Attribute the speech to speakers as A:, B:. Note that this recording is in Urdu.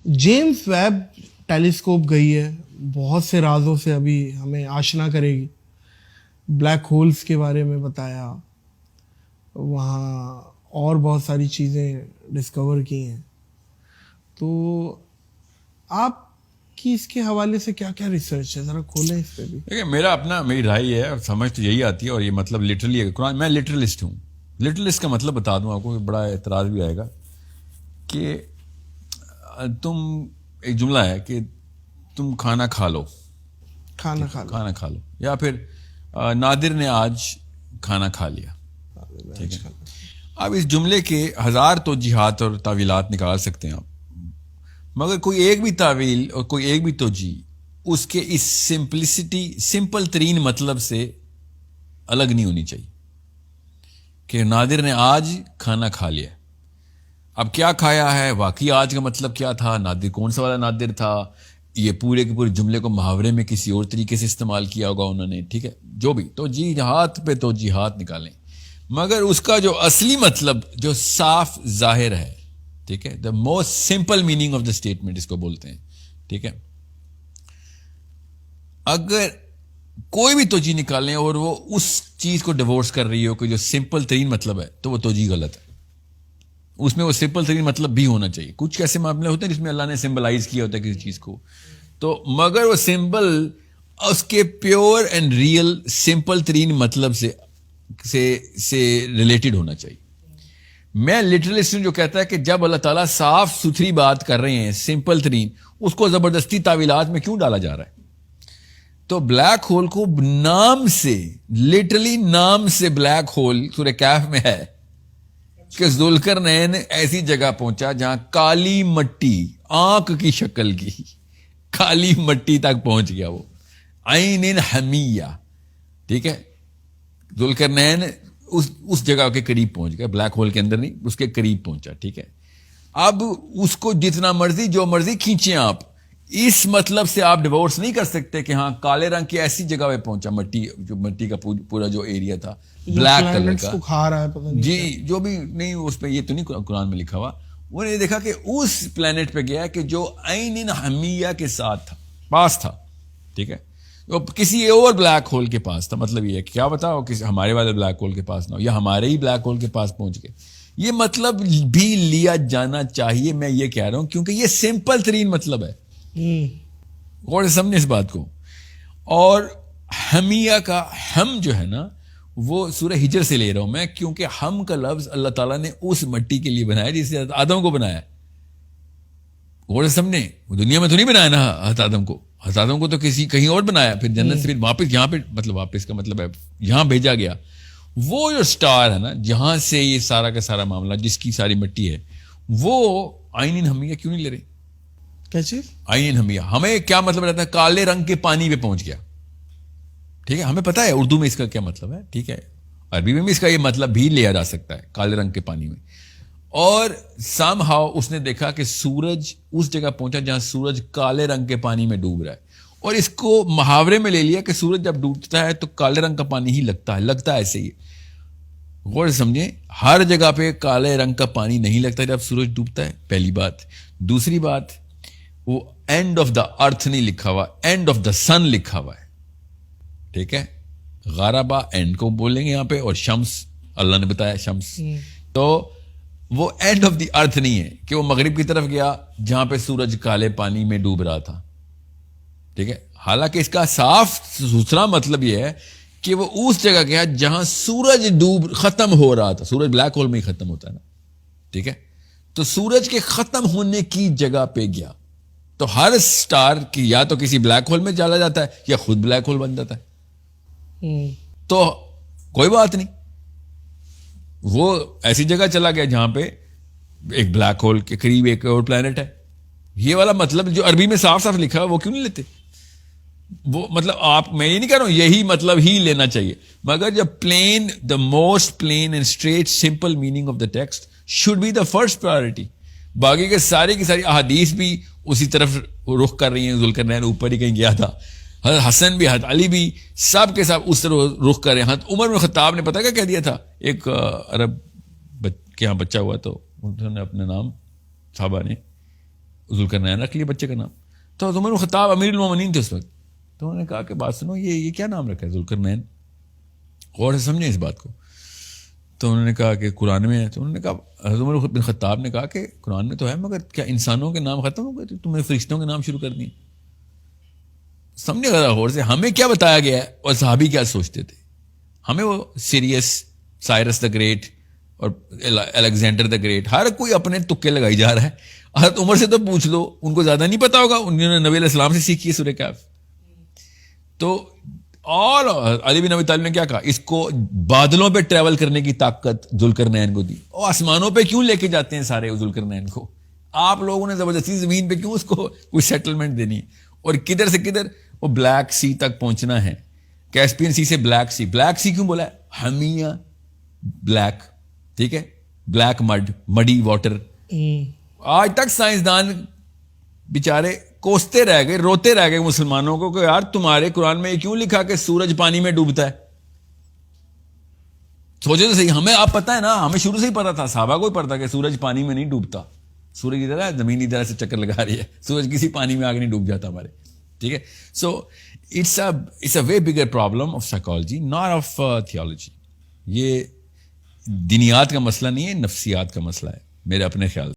A: جیمز ویب ٹیلیسکوپ گئی ہے, بہت سے رازوں سے ابھی ہمیں آشنا کرے گی. بلیک ہولز کے بارے میں بتایا, وہاں اور بہت ساری چیزیں ڈسکور کی ہیں. تو آپ کی اس کے حوالے سے کیا کیا ریسرچ ہے, ذرا کھولیں اس پہ بھی.
B: دیکھیں میری رائے ہے اور سمجھ تو یہی آتی ہے, اور یہ مطلب لٹرلی قرآن, میں لٹرلسٹ ہوں. لٹرلسٹ کا مطلب بتا دوں آپ کو, بڑا اعتراض بھی آئے گا کہ تم, ایک جملہ ہے کہ تم کھانا کھا لو, یا پھر نادر نے آج کھانا کھا لیا. ٹھیک ہے, اب اس جملے کے ہزار توجیحات اور تعویلات نکال سکتے ہیں آپ, مگر کوئی ایک بھی تعویل اور کوئی ایک بھی توجیہ اس کے اس سمپلسٹی, سمپل ترین مطلب سے الگ نہیں ہونی چاہیے کہ نادر نے آج کھانا کھا لیا. اب کیا کھایا ہے, واقعی آج کا مطلب کیا تھا, نادر کون سا والا نادر تھا, یہ پورے کے پورے جملے کو محاورے میں کسی اور طریقے سے استعمال کیا ہوگا انہوں نے. ٹھیک ہے, جو بھی توجیحات پہ توجیحات نکالیں, مگر اس کا جو اصلی مطلب جو صاف ظاہر ہے, ٹھیک ہے, the most simple meaning of the statement اس کو بولتے ہیں. ٹھیک ہے, اگر کوئی بھی توجیہ نکالیں اور وہ اس چیز کو ڈیورس کر رہی ہو کہ جو سمپل ترین مطلب ہے, تو وہ توجیہ غلط ہے. اس میں وہ سمپل ترین مطلب بھی ہونا چاہیے. کچھ ایسے معاملے ہوتے ہیں جس میں اللہ نے سمبلائز کیا ہوتا ہے کسی چیز کو, تو مگر وہ سمبل اس کے پیور اینڈ ریئل سمپل ترین مطلب سے ریلیٹڈ ہونا چاہیے. میں لٹرلسٹ جو کہتا ہے کہ جب اللہ تعالیٰ صاف ستھری بات کر رہے ہیں, سمپل ترین, اس کو زبردستی تعویلات میں کیوں ڈالا جا رہا ہے؟ تو بلیک ہول کو نام سے, لٹرلی نام سے بلیک ہول سورہ کہف میں ہے کہ ذوالقرنین ایسی جگہ پہنچا جہاں کالی مٹی, آنکھ کی شکل کی کالی مٹی تک پہنچ گیا, وہ عین حمیہ. ٹھیک ہے, ذوالقرنین اس جگہ کے قریب پہنچ گیا, بلیک ہول کے اندر نہیں, اس کے قریب پہنچا. ٹھیک ہے, اب اس کو جتنا مرضی جو مرضی کھینچیں آپ, اس مطلب سے آپ ڈیورس نہیں کر سکتے کہ ہاں کالے رنگ کی ایسی جگہ پہ پہنچا, مٹی کا پورا جو ایریا تھا بلیک کلر کا,
A: کھا رہا ہے پتہ نہیں
B: جی, جو بھی نہیں, اس پہ یہ تو نہیں قرآن میں لکھا ہوا. انہوں نے دیکھا کہ اس پلانٹ پہ گیا کہ جو عین حمیہ کے ساتھ تھا, پاس تھا. ٹھیک ہے, کسی اور بلیک ہول کے پاس تھا. مطلب یہ ہے کہ کیا بتاؤ کسی ہمارے والے بلیک ہول کے پاس نہ ہو, یا ہمارے ہی بلیک ہول کے پاس پہنچ گئے. یہ مطلب بھی لیا جانا چاہیے, میں یہ کہہ رہا ہوں, کیونکہ یہ سمپل ترین مطلب ہے. غور سے سمجھیں اس بات کو. اور حمیہ کا ہم جو ہے نا, وہ سورہ حجر سے لے رہا ہوں میں, کیونکہ ہم کا لفظ اللہ تعالیٰ نے اس مٹی کے لیے بنایا جس سے آدم کو بنایا. غور سے سمجھیں, وہ دنیا میں تو نہیں بنایا نا حضرت آدم کو, حضرت آدم کو تو کہیں اور بنایا, پھر جنت سے پھر واپس یہاں پہ, مطلب واپس کا مطلب ہے یہاں بھیجا گیا. وہ جو سٹار ہے نا جہاں سے یہ سارا کا سارا معاملہ, جس کی ساری مٹی ہے, وہ عین حمیہ کیوں نہیں لے رہے؟
A: کیا چیز
B: عین حمیہ؟ ہمیں کیا مطلب رہتا ہے؟ کالے رنگ کے پانی پہ پہنچ گیا. ٹھیک ہے, ہمیں پتا ہے اردو میں اس کا کیا مطلب ہے. ٹھیک ہے, عربی میں بھی اس کا یہ مطلب بھی لیا جا سکتا ہے, کالے رنگ کے پانی میں. اور سم ہاؤ اس نے دیکھا کہ سورج اس جگہ پہنچا جہاں سورج کالے رنگ کے پانی میں ڈوب رہا ہے, اور اس کو محاورے میں لے لیا کہ سورج جب ڈوبتا ہے تو کالے رنگ کا پانی ہی لگتا ہے ایسے ہی. غور سے سمجھیں, ہر جگہ پہ کالے رنگ کا پانی نہیں لگتا جب سورج ڈوبتا ہے, پہلی بات. دوسری بات, وہ اینڈ آف دا ارتھ نہیں لکھا ہوا, اینڈ آف دا سن لکھا ہوا ہے. ٹھیک ہے, غاربا اینڈ کو بولیں گے یہاں پہ, اور شمس اللہ نے بتایا شمس, تو وہ اینڈ آف دی ارتھ نہیں ہے کہ وہ مغرب کی طرف گیا جہاں پہ سورج کالے پانی میں ڈوب رہا تھا. ٹھیک ہے, حالانکہ اس کا صاف ستھرا مطلب یہ ہے کہ وہ اس جگہ گیا جہاں سورج ختم ہو رہا تھا. سورج بلیک ہول میں ہی ختم ہوتا ہے نا. ٹھیک ہے, تو سورج کے ختم ہونے کی جگہ پہ گیا. تو ہر سٹار کی یا تو کسی بلیک ہول میں چلا جاتا ہے یا خود بلیک ہول بن جاتا ہے. تو کوئی بات نہیں, وہ ایسی جگہ چلا گیا جہاں پہ ایک بلیک ہول کے قریب ایک اور پلانٹ ہے. یہ والا مطلب جو عربی میں صاف صاف لکھا ہے وہ کیوں نہیں لیتے؟ وہ مطلب میں یہ نہیں کہہ رہا ہوں یہی مطلب ہی لینا چاہیے, مگر جب the most plain and straight simple meaning of the text should be the first priority. باقی کے ساری کی ساری احادیث بھی اسی طرف رخ کر رہی ہیں. ذوالقرنین اوپر ہی کہیں گیا تھا, حضرت حسن بھی, حضرت علی بھی, سب کے سب اس طرح رخ کر رہے ہیں. حضرت عمر بن خطاب نے پتہ کیا کہہ دیا تھا, ایک عرب کے یہاں بچہ ہوا تو انہوں نے اپنے نام صحابہ نے ذوالقرنین رکھ لیا بچے کا نام. تو عمر بن الخطاب امیر المومنین تھے اس وقت. تو انہوں نے کہا کہ بات سنو, یہ کیا نام رکھا ہے ذوالقرنین, غور سے سمجھیں اس بات کو. تو انہوں نے کہا کہ قرآن میں ہے. تو انہوں نے کہا, حضرت عمر بن الخطاب نے کہا کہ قرآن میں تو ہے, مگر کیا انسانوں کے نام ختم ہو گئے تو تم نے فرشتوں کے نام شروع کر دیے؟ سمجھے گا غور سے, ہمیں کیا بتایا گیا ہے اور صحابی کیا سوچتے تھے. ہمیں وہ سیریس, سائرس دا گریٹ اور الیگزینڈر دا گریٹ, ہر کوئی اپنے تکے لگائی جا رہا ہے. حضرت عمر سے تو پوچھ لو, ان کو زیادہ نہیں پتا ہوگا, انہوں نے نبی علیہ السلام سے سیکھی ہے سورہ کہف. تو اور علی بن ابی طالب نے کیا کہا, اس کو بادلوں پہ ٹریول کرنے کی طاقت ذوالقرنین کو دی. اور آسمانوں پہ کیوں لے کے جاتے ہیں سارے ذوالقرنین کو, آپ لوگوں نے زبردستی زمین پہ کیوں اس کو کوئی سیٹلمنٹ دینی ہے, اور کدھر سے کدھر وہ بلیک سی تک پہنچنا ہے. کیسپین سی سے بلیک سی, بلیک سی کیوں بولا ہے, حمیہ بلیک, ٹھیک ہے, بلیک مڈ, مڈی واٹر. آج تک سائنسدان بیچارے کوستے رہ گئے, روتے رہ گئے مسلمانوں کو کہ یار تمہارے قرآن میں یہ کیوں لکھا کہ سورج پانی میں ڈوبتا ہے. سوچے تو صحیح, ہمیں آپ پتہ ہے نا, ہمیں شروع سے ہی پتا تھا, صحابہ کو ہی پتا کہ سورج پانی میں نہیں ڈوبتا. سورج ادھر ہے, زمین ادھر سے چکر لگا رہی ہے, سورج کسی پانی میں آگے نہیں ڈوب جاتا ہمارے, ٹھیک ہے. So it's a way bigger problem of psychology, not of theology. یہ دینیات کا مسئلہ نہیں ہے, نفسیات کا مسئلہ ہے میرے اپنے خیال.